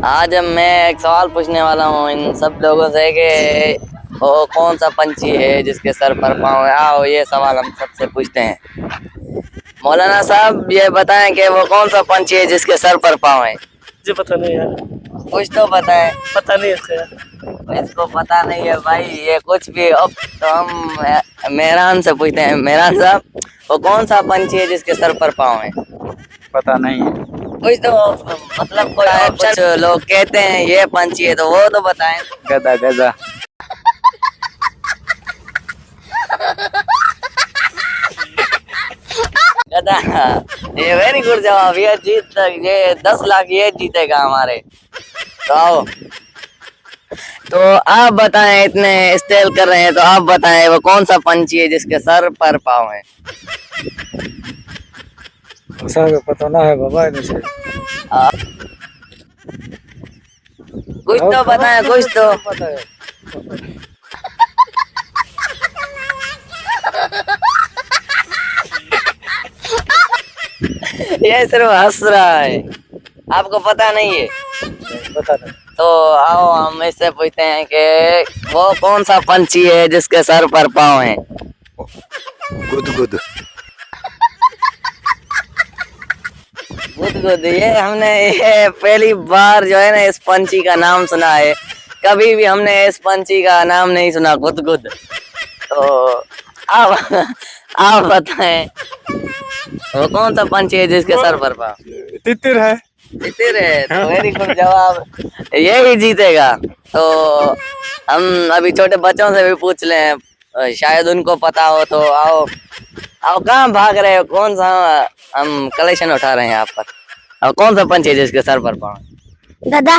आज मैं एक सवाल पूछने वाला हूँ इन सब लोगों से कि वो कौन सा पंछी है जिसके सर पर पाँव है। आओ ये सवाल हम सबसे पूछते हैं। मौलाना साहब ये बताएं कि वो कौन सा पंछी है जिसके सर पर पाँव है। मुझे पता नहीं यार। कुछ तो बताएं। पता नहीं इसका यार। इसको पता नहीं है भाई, ये कुछ भी। अब तो हम मेहरान से पूछते हैं। मेहरान साहब, वो कौन सा पंछी है जिसके सर पर पाँव है। पता नहीं है। कुछ तो मतलब कोई ऑप्शन। लोग कहते हैं ये पंछी है तो वो तो बताएं। गधा गधा। गधा। ये वेरी गुड जवाब। ये 10 लाख ये जीतेगा हमारे। तो आओ, तो आप बताएं, इतने स्टेल कर रहे हैं तो आप बताएं वो कौन सा पंछी है जिसके सर पर पाँव है। पता ना है बाबा इनसे। कुछ तो बताएं, कुछ तो। पता है। ये सिर्फ हंस रहा है, आपको पता नहीं है। पता नहीं। तो आओ हम इससे पूछते हैं कि वो कौन सा पंछी है जिसके सर पर पाँव है। गुद। गुद। ये पहली बार जो है ना इस पंछी का नाम सुना है। कभी भी हमने इस पंछी का नाम नहीं सुना, गुद। तो आप बताएं वो कौन सा पंछी है जिसके सर पर पाँव। तितिर है। तितिर है तो वेरी गुड जवाब, यही जीतेगा। तो हम अभी छोटे बच्चों से भी पूछ लें, शायद उनको पता हो। तो आओ कहाँ भाग रहे हो, कौन सा हम कलेक्शन उठा रहे हैं आप पर। और कौन सा पंछी है जिसके सर पर पाँव। गधा।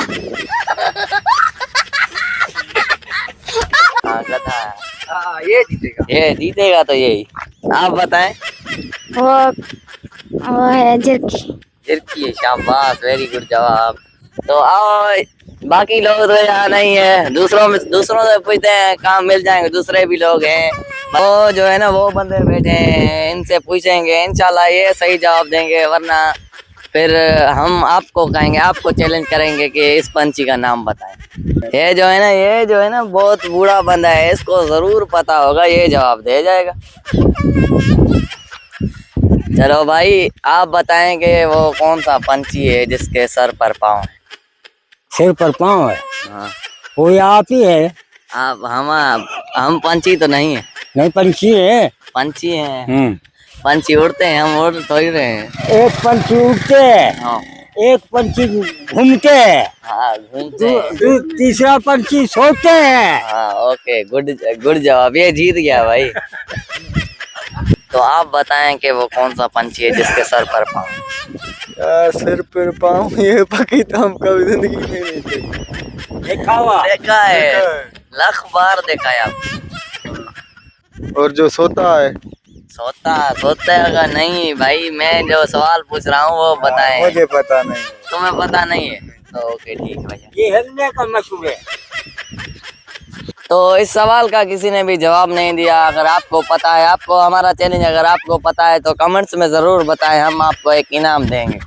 हाँ गधा। ये जीतेगा तो यही। आप बताएं। वो है झिरकी। झिरकी है, शाबाश, वेरी गुड जवाब। तो आओ, बाकी लोग तो यहाँ नहीं है, दूसरों से पूछते हैं, काम मिल जाएंगे। दूसरे भी लोग हैं, वो जो है ना वो बंदे बैठे हैं, इनसे पूछेंगे, इंशाल्लाह ये सही जवाब देंगे। वरना फिर हम आपको कहेंगे, आपको चैलेंज करेंगे कि इस पंछी का नाम बताएं। ये जो है ना बहुत बूढ़ा बंदा है, इसको जरूर पता होगा, ये जवाब दे जाएगा। चलो भाई, आप बताएं कि वो कौन सा पंछी है जिसके सर पर पाँव है। सिर पर पाँव है। हाँ, वो आप ही है। आप हम पंछी तो नहीं है। नहीं पंछी है। पंछी हैं। पंछी उड़ते हैं, हम उड़ थोड़ी रहे हैं। एक पंछी उड़ते है। हाँ। एक पंछी घूमते है। हाँ, घूमते हैं। तीसरा पंछी सोते है। हाँ, ओके, गुड जवाब, ये जीत गया भाई। तो आप बताएं कि वो कौन सा पंछी है जिसके सर पर पाँव। सिर पर पाँव, ये पकी तो हम कभी जिंदगी में नहीं देखा है, लाख बार देखा है आप। और जो सोता है। सोता है अगर नहीं भाई, मैं जो सवाल पूछ रहा हूँ वो बताएं। मुझे पता नहीं। तुम्हें पता नहीं है तो ओके, ठीक है भैया। ये हिरने का मशहूर है। तो इस सवाल का किसी ने भी जवाब नहीं दिया। अगर आपको पता है, आपको हमारा चैलेंज अगर आपको पता है तो कमेंट्स में जरूर बताएं, हम आपको एक इनाम देंगे।